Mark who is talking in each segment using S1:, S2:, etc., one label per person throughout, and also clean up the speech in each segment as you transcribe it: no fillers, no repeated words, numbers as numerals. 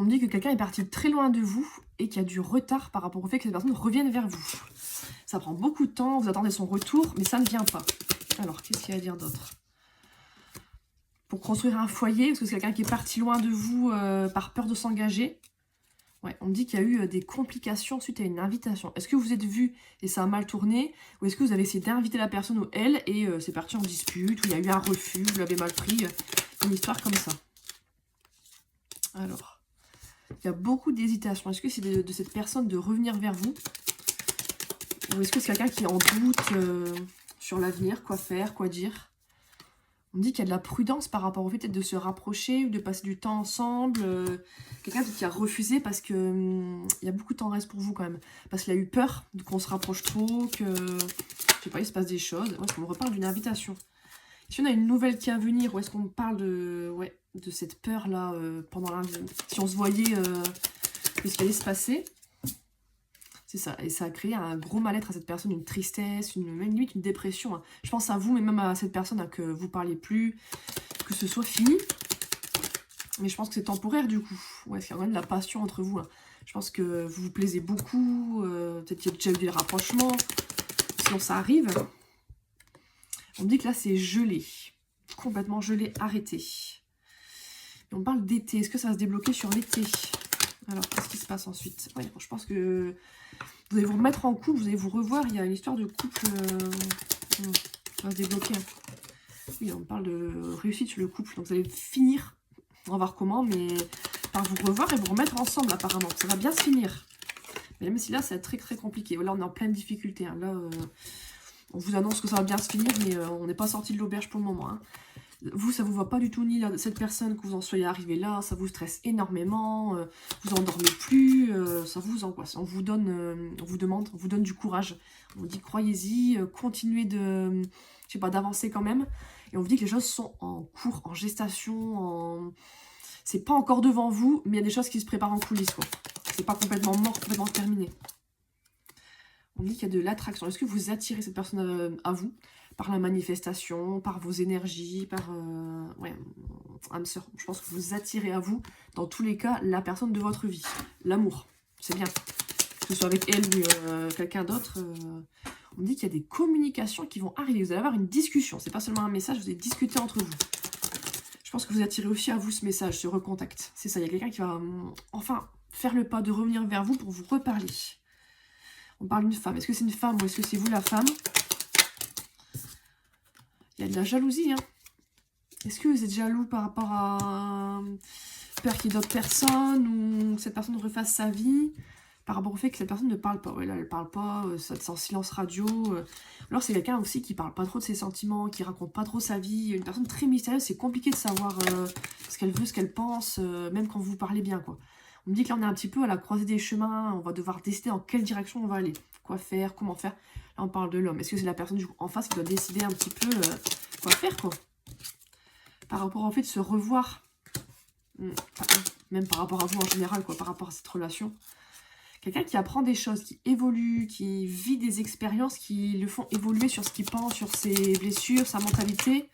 S1: me dit que quelqu'un est parti très loin de vous et qu'il y a du retard par rapport au fait que cette personne revienne vers vous. Ça prend beaucoup de temps, vous attendez son retour, mais ça ne vient pas. Alors, qu'est-ce qu'il y a à dire d'autre? Pour construire un foyer, parce que c'est quelqu'un qui est parti loin de vous par peur de s'engager. Ouais, on me dit qu'il y a eu des complications suite à une invitation. Est-ce que vous êtes vu et ça a mal tourné? Ou est-ce que vous avez essayé d'inviter la personne ou elle et c'est parti en dispute, ou il y a eu un refus, vous l'avez mal pris, une histoire comme ça. Alors, il y a beaucoup d'hésitation. Est-ce que c'est de cette personne de revenir vers vous? Ou est-ce que c'est quelqu'un qui est en doute sur l'avenir, quoi faire, quoi dire? On me dit qu'il y a de la prudence par rapport au fait peut-être de se rapprocher ou de passer du temps ensemble. Quelqu'un qui a refusé parce que il y a beaucoup de temps reste pour vous quand même. Parce qu'il a eu peur qu'on se rapproche trop, que je sais pas, il se passe des choses. Ouais, est-ce qu'on me reparle d'une invitation? Si on a une nouvelle qui va venir, ou est-ce qu'on parle de cette peur-là pendant l'invitation? Si on se voyait de ce qui allait se passer. C'est ça, et ça a créé un gros mal-être à cette personne, une tristesse, même limite une dépression. Hein. Je pense à vous, mais même à cette personne que vous ne parlez plus, que ce soit fini. Mais je pense que c'est temporaire du coup. Ouais, il y a quand même de la passion entre vous. Hein. Je pense que vous vous plaisez beaucoup, peut-être qu'il y a déjà eu des rapprochements. Sinon ça arrive. On me dit que là c'est gelé, complètement gelé, arrêté. Et on parle d'été, est-ce que ça va se débloquer sur l'été? Alors, qu'est-ce qui se passe ensuite? Ouais, je pense que vous allez vous remettre en couple, vous allez vous revoir. Il y a une histoire de couple qui va se débloquer. Oui, on parle de réussite sur le couple. Donc, vous allez finir, on va voir comment, mais par vous revoir et vous remettre ensemble, apparemment. Ça va bien se finir. Mais même si là, c'est très, très compliqué. Là, on est en pleine difficulté. Hein. Là, on vous annonce que ça va bien se finir, mais on n'est pas sorti de l'auberge pour le moment. Hein. Vous, ça vous va pas du tout, ni cette personne, que vous en soyez arrivé là, ça vous stresse énormément, vous endormez plus, ça vous angoisse. On vous donne du courage. On vous dit croyez-y, continuez de, je sais pas, d'avancer quand même. Et on vous dit que les choses sont en cours, en gestation, c'est pas encore devant vous, mais il y a des choses qui se préparent en coulisses, quoi. C'est pas complètement mort, complètement terminé. On dit qu'il y a de l'attraction. Est-ce que vous attirez cette personne à vous? Par la manifestation, par vos énergies, par... ouais, âme sœur. Je pense que vous attirez à vous, dans tous les cas, la personne de votre vie. L'amour, c'est bien. Que ce soit avec elle ou quelqu'un d'autre. On dit qu'il y a des communications qui vont arriver. Vous allez avoir une discussion. C'est pas seulement un message, vous allez discuter entre vous. Je pense que vous attirez aussi à vous ce message, ce recontact. C'est ça, il y a quelqu'un qui va enfin faire le pas de revenir vers vous pour vous reparler. On parle d'une femme. Est-ce que c'est une femme ou est-ce que c'est vous la femme? Il y a de la jalousie. Hein. Est-ce que vous êtes jaloux par rapport à peur qu'il y ait d'autres personnes ou que cette personne refasse sa vie par rapport au fait que cette personne ne parle pas? Ouais, là, elle parle pas, c'est en silence radio. Alors, c'est quelqu'un aussi qui parle pas trop de ses sentiments, qui raconte pas trop sa vie. Une personne très mystérieuse, c'est compliqué de savoir ce qu'elle veut, ce qu'elle pense, même quand vous parlez bien, quoi. On me dit que là, on est un petit peu à la croisée des chemins. On va devoir décider dans quelle direction on va aller. Quoi faire, comment faire. Là, on parle de l'homme. Est-ce que c'est la personne en face qui doit décider un petit peu quoi faire, quoi. Par rapport au fait de se revoir. Même par rapport à vous en général, quoi. Par rapport à cette relation. Quelqu'un qui apprend des choses, qui évolue, qui vit des expériences qui le font évoluer sur ce qu'il pense, sur ses blessures, sa mentalité.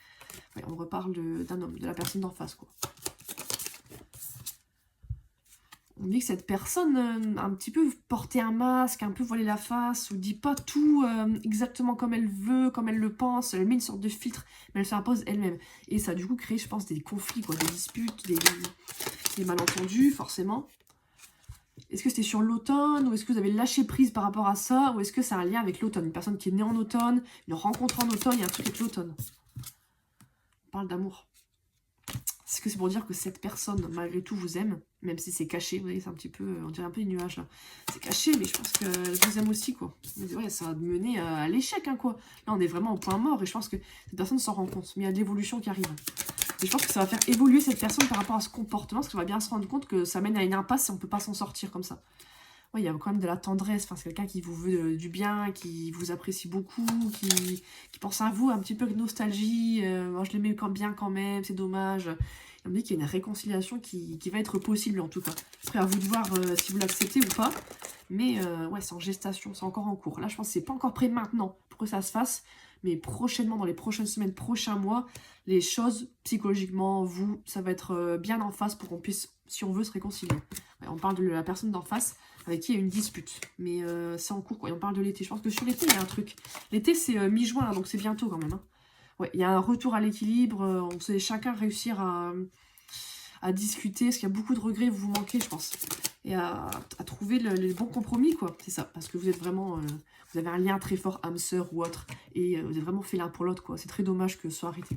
S1: Ouais, on reparle d'un homme, de la personne d'en face, quoi. On dit que cette personne a un petit peu porté un masque, un peu voilé la face, ou dit pas tout exactement comme elle veut, comme elle le pense. Elle met une sorte de filtre, mais elle s'impose elle-même. Et ça a du coup créé, je pense, des conflits, quoi, des disputes, des malentendus, forcément. Est-ce que c'était sur l'automne, ou est-ce que vous avez lâché prise par rapport à ça, ou est-ce que ça a un lien avec l'automne? Une personne qui est née en automne, une rencontre en automne, il y a un truc avec l'automne. On parle d'amour. Est-ce que c'est pour dire que cette personne, malgré tout, vous aime, même si c'est caché? Vous voyez, c'est un petit peu, on dirait un peu des nuages, là. C'est caché, mais je pense qu'elle vous aime aussi, quoi. Mais ouais, ça va mener à l'échec, hein, quoi. Là, on est vraiment au point mort, et je pense que cette personne s'en rend compte. Mais il y a de l'évolution qui arrive. Et je pense que ça va faire évoluer cette personne par rapport à ce comportement, parce qu'on va bien se rendre compte que ça mène à une impasse et on ne peut pas s'en sortir comme ça. Ouais, il y a quand même de la tendresse, enfin, c'est quelqu'un qui vous veut du bien, qui vous apprécie beaucoup, qui pense à vous, un petit peu de nostalgie, moi je l'aimais bien quand même, c'est dommage. Et on me dit qu'il y a une réconciliation qui va être possible en tout cas. Après à vous de voir si vous l'acceptez ou pas, mais ouais, c'est en gestation, c'est encore en cours. Là je pense que c'est pas encore prêt maintenant pour que ça se fasse, mais prochainement, dans les prochaines semaines, prochains mois, les choses psychologiquement, vous, ça va être bien en face pour qu'on puisse si on veut se réconcilier. Ouais, on parle de la personne d'en face avec qui il y a une dispute. Mais c'est en cours, quoi. Et on parle de l'été. Je pense que sur l'été, il y a un truc. L'été, c'est mi-juin, hein, donc c'est bientôt quand même. Hein. Ouais, il y a un retour à l'équilibre. On sait chacun réussir à discuter. Parce qu'il y a beaucoup de regrets, vous vous manquez, je pense. Et à trouver les bons compromis, quoi. C'est ça. Parce que vous êtes vraiment... vous avez un lien très fort, âme sœur ou autre. Et vous êtes vraiment fait l'un pour l'autre, quoi. C'est très dommage que ce soit arrêté.